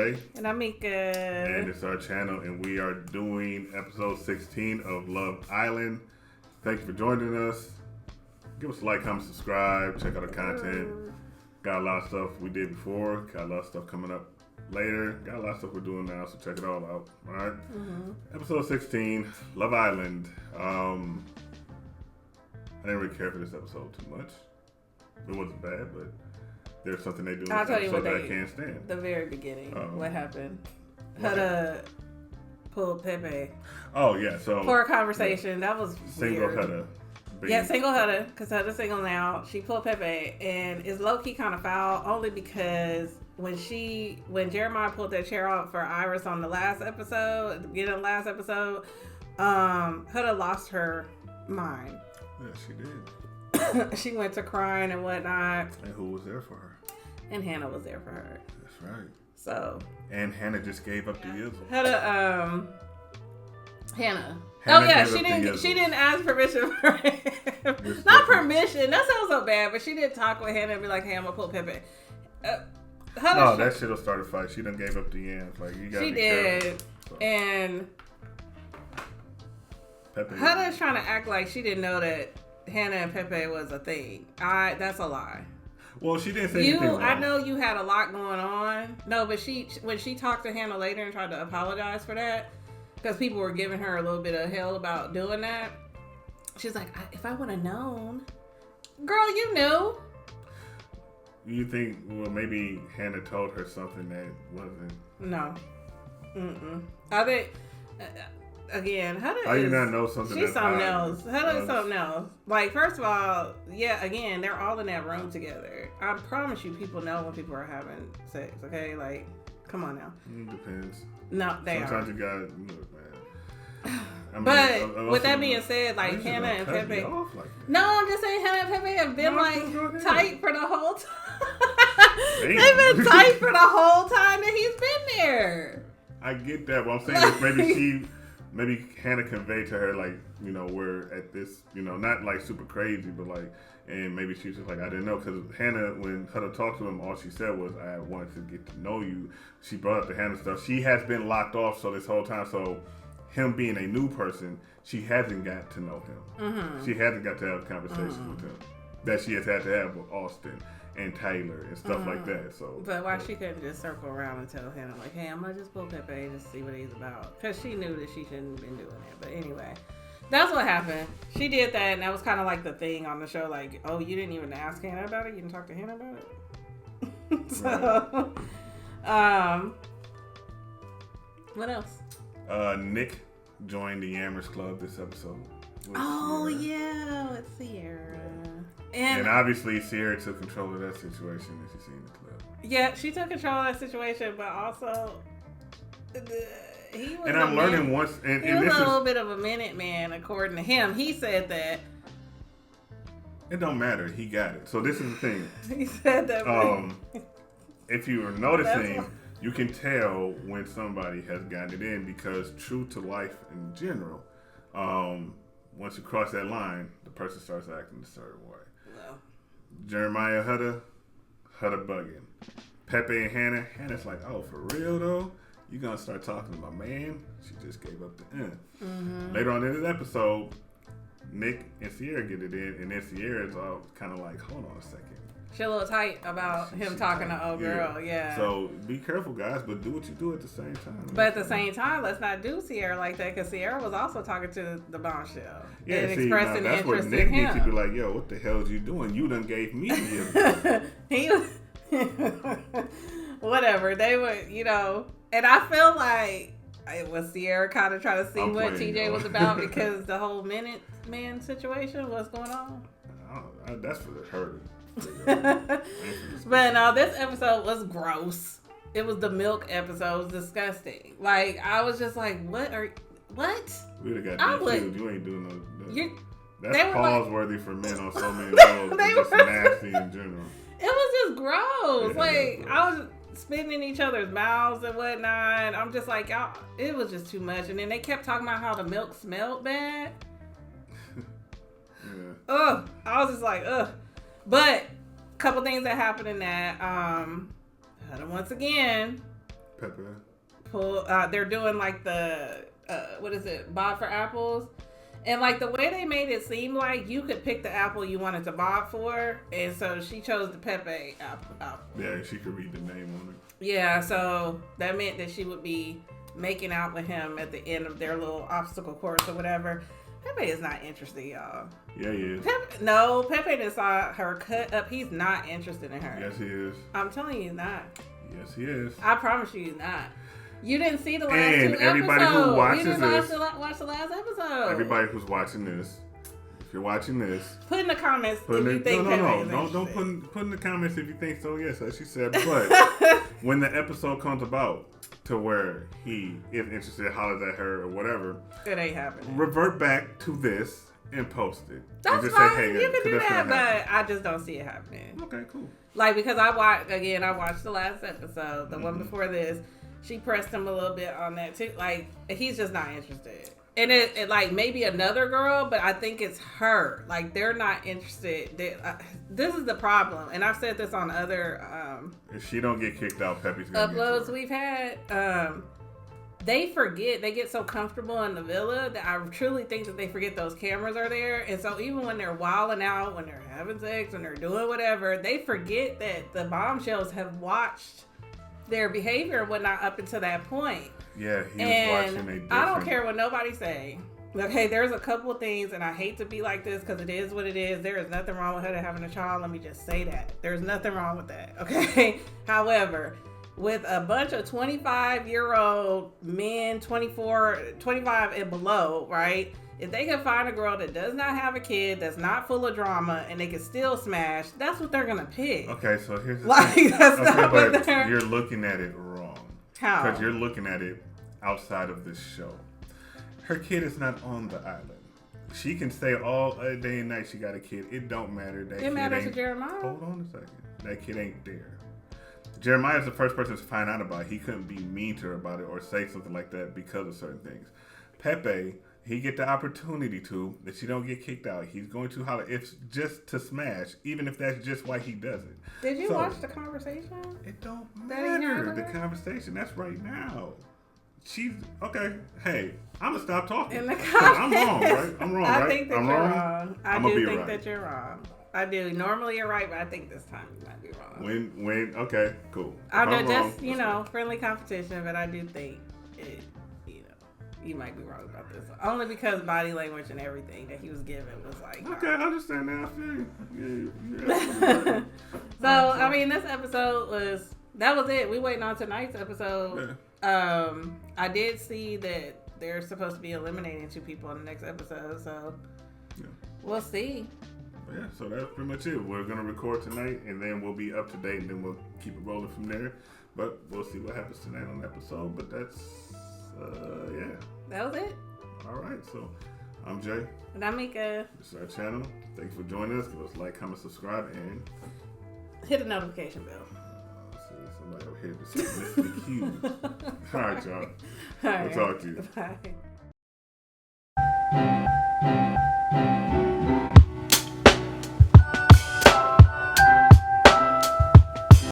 Jay. And I'm Meka. And it's our channel, and we are doing episode 16 of Love Island. Thank you for joining us. Give us a like, comment, subscribe, check out our content. Got a lot of stuff we did before, got a lot of stuff coming up later, got a lot of stuff we're doing now, so check it all out. All right? Episode 16, Love Island. I didn't really care for this episode too much. It wasn't bad, but there's something they do in this episode that I can't stand. The very beginning, what happened? Huda pulled Pepe. Oh, yeah, so... For a conversation, that was single weird. Huda. Yeah, single Huda, because Huda's single now. She pulled Pepe, and it's low-key kind of foul, only because when Jeremiah pulled that chair out for Iris on the last episode, at the beginning of the last episode, Huda lost her mind. Yeah, she did. She went to crying and whatnot. And who was there for her? And Hannah was there for her. That's right. So. And Hannah just gave up the yizzle. Hannah. Oh yeah, she didn't ask permission for him. Not permission. That sounds so bad, but she did talk with Hannah and be like, "Hey, I'm gonna pull Pepe." No, that shit'll start a fight. She done gave up the yams. Like you gotta be careful. So. And Pepe. Huda's trying to act like she didn't know that Hannah and Pepe was a thing. That's a lie. Well, she didn't say anything wrong. I know you had a lot going on. No, but when she talked to Hannah later and tried to apologize for that, because people were giving her a little bit of hell about doing that, she's like, if I would have known. Girl, you knew. You think, well, maybe Hannah told her something that wasn't... No. I think... Again, Huda you not know something she's something else. Huda is something else. Like, first of all, yeah, again, they're all in that room together. I promise you, people know when people are having sex, okay? Like, come on now. It depends. No, Sometimes you gotta look, man. I mean, but with that being said, like, Hannah and Pepe... No, I'm just saying Hannah and Pepe have been, tight for the whole time. They've been tight for the whole time that he's been there. I get that, but I'm saying maybe Hannah conveyed to her, like, you know, we're at this, you know, not like super crazy, but like, and maybe she's just like, I didn't know. Because Hannah, when Huda talked to him, all she said was, I wanted to get to know you. She brought up the Hannah stuff. She has been locked off so this whole time. So him being a new person, she hasn't got to know him. She hasn't got to have conversations with him that she has had to have with Austin and Taylor and stuff like that. So, but why she couldn't just circle around and tell Hannah, like, hey, I'm gonna just pull Pepe to see what he's about, because she knew that she shouldn't have been doing that. But anyway, that's what happened. She did that, and that was kind of like the thing on the show, like, oh, you didn't even ask Hannah about it, you didn't talk to Hannah about it. So what else? Nick joined the Yammers Club this episode. Oh yeah, with Sierra. And obviously, Sierra took control of that situation that you see in the clip. Yeah, she took control of that situation, but also he was. And I'm learning once, and he was a little bit of a minute man, according to him. He said that. It don't matter. He got it. So this is the thing. He said that. If you were noticing, you can tell when somebody has gotten it in, because true to life in general, once you cross that line, the person starts acting a certain way. Jeremiah Huda bugging. Pepe and Hannah's like, oh, for real though? You gonna start talking to my man? She just gave up the end. Later on in the episode, Nick and Sierra get it in, and then Sierra's all kind of like, hold on a second. She's a little tight about him talking to old girl, yeah. So be careful, guys, but do what you do at the same time. But at the same time, let's not do Sierra like that, because Sierra was also talking to the bombshell. Yeah, and expressing that's interest what Nick in him. needs to be like, yo, what the hell is you doing? You done gave me the He was... Whatever. They were, you know... And I feel like it was Sierra kind of trying to see what TJ was about, because the whole Minute Man situation, what's going on? That's for her. But no, this episode was gross. It was the milk episode. It was disgusting. Like, I was just like, what? We'd have got DQ'd. You ain't doing no... That's pause-worthy for men on so many levels. They were just nasty in general. It was just gross. Yeah, I was spitting in each other's mouths and whatnot. I'm just like, y'all, it was just too much. And then they kept talking about how the milk smelled bad. Ugh. I was just like, ugh. But a couple things that happened in that. Once again, Pepe. They're doing like the what is it, bob for apples, and like the way they made it seem like you could pick the apple you wanted to bob for, and so she chose the Pepe apple. Yeah, she could read the name on it. Yeah, so that meant that she would be making out with him at the end of their little obstacle course or whatever. Pepe is not interested, y'all. Yeah, he is. Pepe just saw her cut up. He's not interested in her. Yes, he is. I'm telling you, he's not. Yes, he is. I promise you, he's not. You didn't see the last and two everybody episodes. who watches you didn't this, watch the last episode. Everybody who's watching this, if you're watching this, put in the comments if you think Pepe is don't put in the comments if you think so. Yes, as she said. But when the episode comes about to where he is interested, hollers at her or whatever, it ain't happening. Revert back to this and post it. That's and just fine. Say, hey, you can do that, but I just don't see it happening. Okay, cool. Like, because I watched the last episode, the one before this. She pressed him a little bit on that too. Like, he's just not interested. And it like maybe another girl, but I think it's her. Like, they're not interested. This is the problem. And I've said this on other if she don't get kicked out, Pepe's gonna uploads we've had. They forget. They get so comfortable in the villa that I truly think that they forget those cameras are there. And so even when they're wilding out, when they're having sex, when they're doing whatever, they forget that the bombshells have watched their behavior and whatnot up until that point. Yeah, he was watching a different... I don't care what nobody say. Okay, there's a couple of things, and I hate to be like this because it is what it is. There is nothing wrong with her having a child. Let me just say that. There's nothing wrong with that. Okay? However, with a bunch of 25-year-old men, 24, 25 and below, right? If they can find a girl that does not have a kid, that's not full of drama, and they can still smash, that's what they're gonna pick. Okay, so here's the thing. That's not but you're looking at it wrong. How? Because you're looking at it outside of this show. Her kid is not on the island. She can stay all day and night. She got a kid. It don't matter. It matters to Jeremiah. Hold on a second. That kid ain't there. Jeremiah's the first person to find out about it. He couldn't be mean to her about it or say something like that because of certain things. Pepe, he get the opportunity to, that she don't get kicked out. He's going to holler, if just to smash, even if that's just why he does it. Did you watch the conversation? It don't matter. The conversation, that's right now. She's, okay, hey, I'm going to stop talking. In the I'm wrong, right? I'm wrong, right? I think that I'm you're wrong. I do think that you're wrong. I do. Normally you're right, but I think this time you might be wrong. Okay, cool. I know, just, friendly competition, but I do think it, you might be wrong about this. Only because body language and everything that he was given was like... Okay, I understand that. I feel you. Yeah. So, I mean, this episode that was it. We waiting on tonight's episode. Yeah. I did see that they're supposed to be eliminating 2 people in the next episode, so we'll see. Yeah, so that's pretty much it. We're going to record tonight, and then we'll be up to date, and then we'll keep it rolling from there. But we'll see what happens tonight on the episode. But that's... yeah. That was it. All right. So I'm Jay. And I'm Meka. This is our channel. Thanks for joining us. Give us a like, comment, subscribe, and hit the notification bell. See somebody over here just missing the cue. All right, y'all. All right. We'll talk to you. Bye.